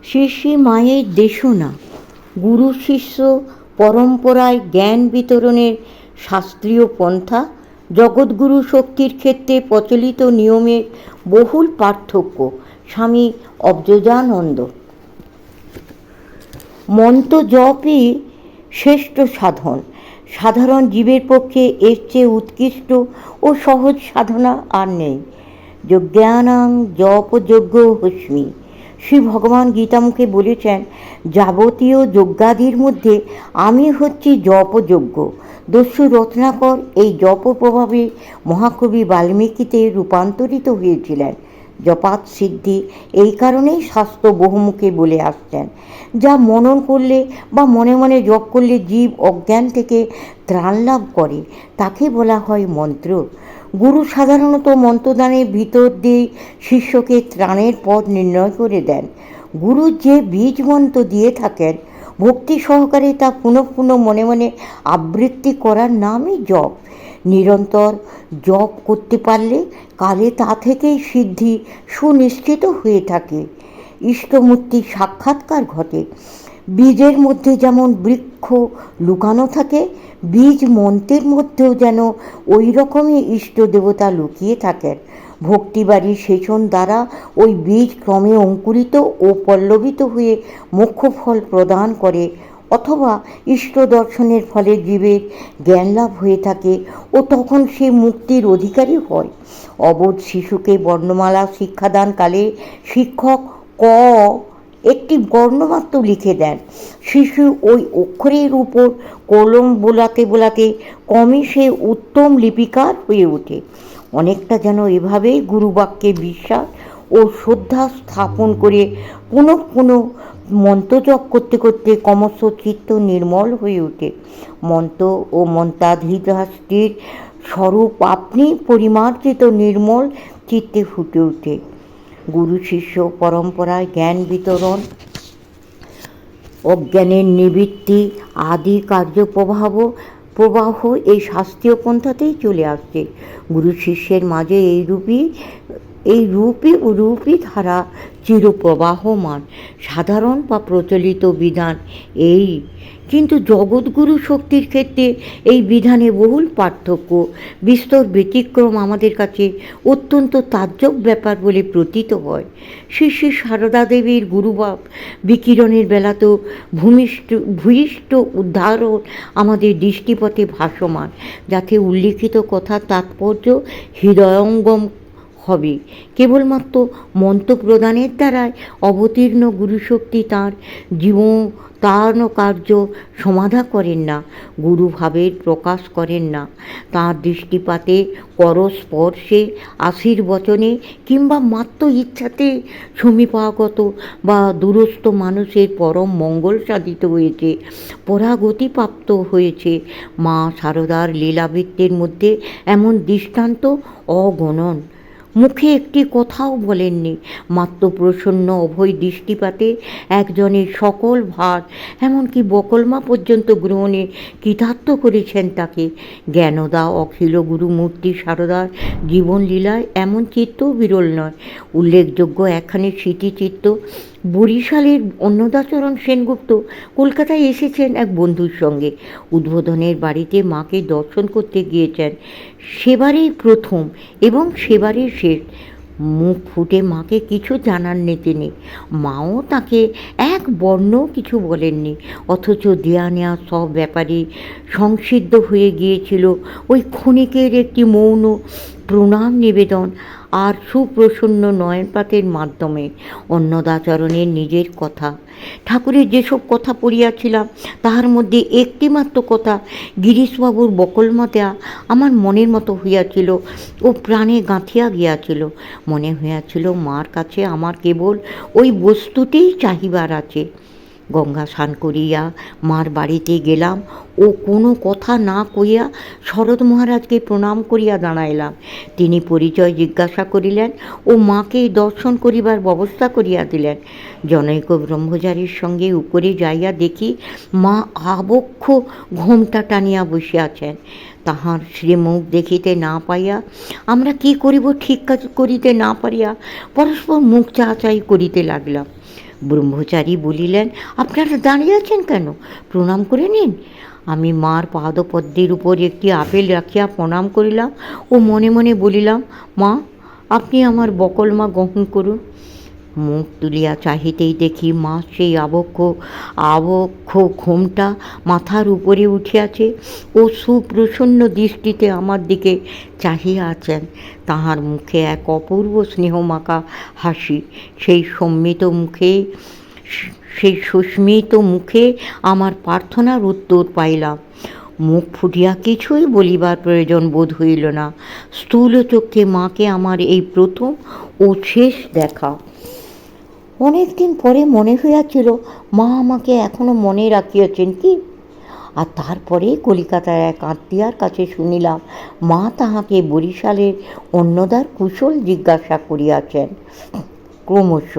শ্রী শ্রী মায়ের দেশনা গুরু শিষ্য পরম্পরায় জ্ঞান বিতরণের শাস্ত্রীয় পন্থা জগৎগুরু শক্তির ক্ষেত্রে প্রচলিত নিয়মের বহুল পার্থক্য। স্বামী অব্জজানন্দ। মন্ত্র জপই শ্রেষ্ঠ সাধন। সাধারণ জীবের পক্ষে এর চেয়ে উৎকৃষ্ট ও সহজ সাধনা আর নেই। যজ্ঞানাং জপ যজ্ঞ হস্মি। শ্রী ভগবান গীতামুখে বলেছেন, যাবতীয় যজ্ঞাদির মধ্যে আমি হচ্ছি জপযজ্ঞ। দস্যু রত্নাকর এই জপ প্রভাবে মহাকবি বাল্মীকিতে রূপান্তরিত হয়েছিলেন। জপাত সিদ্ধি এই কারণেই শাস্ত্র বহুমুখে বলে আসছেন, যা মনন করলে বা মনে মনে জপ করলে জীব অজ্ঞান থেকে ত্রাণ লাভ করে তাকে বলা হয় মন্ত্র। গুরু সাধারণত মন্ত্রদানের ভিতর দিয়ে শিষ্যকে ত্রাণের পথ নির্ণয় করে দেন। গুরু যে বীজ মন্ত্র দিয়ে থাকেন, ভক্তি সহকারে তা পুনঃ পুনঃ মনে মনে আবৃত্তি করার নামই জপ। নিরন্তর জপ করতে পারলে কালে তা থেকেই সিদ্ধি সুনিশ্চিত হয়ে থাকে, ইষ্টমূর্তির সাক্ষাৎকার ঘটে। বীজের মধ্যে যেমন বৃক্ষ লুকানো থাকে, বীজ মন্ত্রের মধ্যেও যেন ওই রকমই ইষ্ট দেবতা লুকিয়ে থাকেন। ভক্তিবাড়ির সেচন দ্বারা ওই বীজ ক্রমে অঙ্কুরিত ও পল্লবিত হয়ে মোক্ষ ফল প্রদান করে, অথবা ইষ্ট দর্শনের ফলে জীবের জ্ঞান লাভ হয়ে থাকে ও তখন সে মুক্তির অধিকারী হয়। অবোধ শিশুকে বর্ণমালা শিক্ষাদানকালে শিক্ষক ক একটি বর্ণমাত্র লিখে দেন। শিশু ওই অক্ষরের উপর কলম বোলাতে বোলাতে ক্রমে সে উত্তম লিপিকার হয়ে ওঠে। অনেকটা যেন এভাবেই গুরুবাক্যে বিশ্বাস ও শ্রদ্ধা স্থাপন করে পুনঃ পুনঃ মন্ত্রজপ করতে করতে ক্রমশ চিত্ত নির্মল হয়ে ওঠে। মন্ত্র ও মন্ত্রাধিষ্ঠাত্রীর স্বরূপ আপনি পরিমার্জিত নির্মল চিত্তে ফুটে ওঠে। গুরু শিষ্য পরম্পরায় জ্ঞান বিতরণ, অজ্ঞানের নিবৃত্তি আদি প্রবাহ এই শাস্ত্রীয় পন্থাতেই চলে আসছে। গুরু শিষ্যের মাঝে এই রূপী ধারা চিরপ্রবাহমান। সাধারণ বা প্রচলিত বিধান এই, কিন্তু জগৎগুরু শক্তির ক্ষেত্রে এই বিধানে বহুল পার্থক্য, বিস্তর ব্যতিক্রম আমাদের কাছে অত্যন্ত তাজ্জব ব্যাপার বলে প্রতীত হয়। শ্রী শ্রী সারদা দেবীর গুরুভাব বিকিরণের বেলাতেও ভূয়িষ্ঠ উদাহরণ আমাদের দৃষ্টিপথে ভাসমান, যাতে উল্লিখিত কথার তাৎপর্য হৃদয়ঙ্গম হবে। কেবলমাত্র মন্ত্র প্রদানের দ্বারাই অবতীর্ণ গুরুশক্তি তাঁর জীবন কার্য সমাধা করেন না, গুরুভাবের প্রকাশ করেন না। তাঁর দৃষ্টিপাতে, করস্পর্শে, আশীর্বচনে কিংবা মাত্র ইচ্ছাতে সমীপাগত বা দূরস্থ মানুষের পরম মঙ্গল সাধিত হয়েছে, পরাগতিপ্রাপ্ত হয়েছে। মা সারদার লীলাবৃত্তের মধ্যে এমন দৃষ্টান্ত অগণন। মুখে একটি কথাও বলেননি, মাত্র প্রসন্ন অভয় দৃষ্টিপাতে একজনের সকল ভার, এমনকি বকলমা পর্যন্ত গ্রহণে কৃতার্থ করেছেন তাকে। জ্ঞানদা অখিল গুরুমূর্তি সারদার জীবনলীলায় এমন চিত্রও বিরল নয়। উল্লেখযোগ্য একখানি স্মৃতিচিত্র। বরিশালের অন্নদাচরণ সেনগুপ্ত কলকাতায় এসেছেন এক বন্ধুর সঙ্গে। উদ্বোধনের বাড়িতে মাকে দর্শন করতে গিয়েছেন। সেবারেই প্রথম এবং সেবারের শেষ। মুখ ফুটে মাকে কিছু জানাননি তিনি। মাও তাকে এক বর্ণও কিছু বলেননি, অথচ দেয়া নেয়া সব ব্যাপারে সংসিদ্ধ হয়ে গিয়েছিল ওই ক্ষণিকের একটি মৌন প্রণাম নিবেদন আর সুপ্রসন্ন নয়নপাতের মাধ্যমে। অন্নদাচরণের নিজের কথা, ঠাকুরের যেসব কথা পড়িয়াছিলাম তাহার মধ্যে একটিমাত্র কথা গিরিশবাবুর বকলমা দেয়া আমার মনের মতো হইয়াছিল ও প্রাণে গাঁথিয়া গিয়াছিল। মনে হইয়াছিল মার কাছে আমার কেবল ওই বস্তুটিই চাহিবার আছে। গঙ্গা স্নান করিয়া মার বাড়িতে গেলাম ও কোনো কথা না কইয়া শরৎ মহারাজকে প্রণাম করিয়া দাঁড়াইলাম। তিনি পরিচয় জিজ্ঞাসা করিলেন ও মাকে দর্শন করিবার ব্যবস্থা করিয়া দিলেন। জনৈক ব্রহ্মচারীর সঙ্গে উপরে যাইয়া দেখি মা আবক্ষ ঘোমটা টানিয়া বসিয়াছেন। তাহার শ্রীমুখ দেখিতে না পাইয়া আমরা কি করিব ঠিক কাজ করিতে না পারিয়া পরস্পর মুখ চাহাচাহি করিতে লাগিলাম। ব্রহ্মচারী বলিলেন, আপনারা দাঁড়িয়ে আছেন কেন? প্রণাম করে নিন। আমি মার পাদপদ্মের উপর একটি আপেল রাখিয়া প্রণাম করিলাম ও মনে মনে বলিলাম, মা, আপনি আমার বকলমা গ্রহণ করুন। মুখ তুলিয়া চাহিতেই দেখি মা সেই আবক্ষ ঘোমটা মাথার উপরে উঠিয়াছে ও সুপ্রসন্ন দৃষ্টিতে আমার দিকে চাহিয়া আছেন। তাহার মুখে এক অপূর্ব স্নেহমাখা হাসি। সেই সুস্মিত মুখে আমার প্রার্থনার উত্তর পাইলাম। মুখ ফুটিয়া কিছুই বলিবার প্রয়োজন বোধ হইল না। স্থূল চক্ষে মাকে আমার এই প্রথম ও শেষ দেখা। অনেক দিন পরে মনে হইয়াছিল, মা আমাকে এখনো মনে রাখিয়াছেন কি। আর তারপরে কলিকাতার এক আত্মীয়ার কাছে শুনিলাম, মা তাহাকে বরিশালের অন্নদার কুশল জিজ্ঞাসা করিয়াছেন। ক্রমশ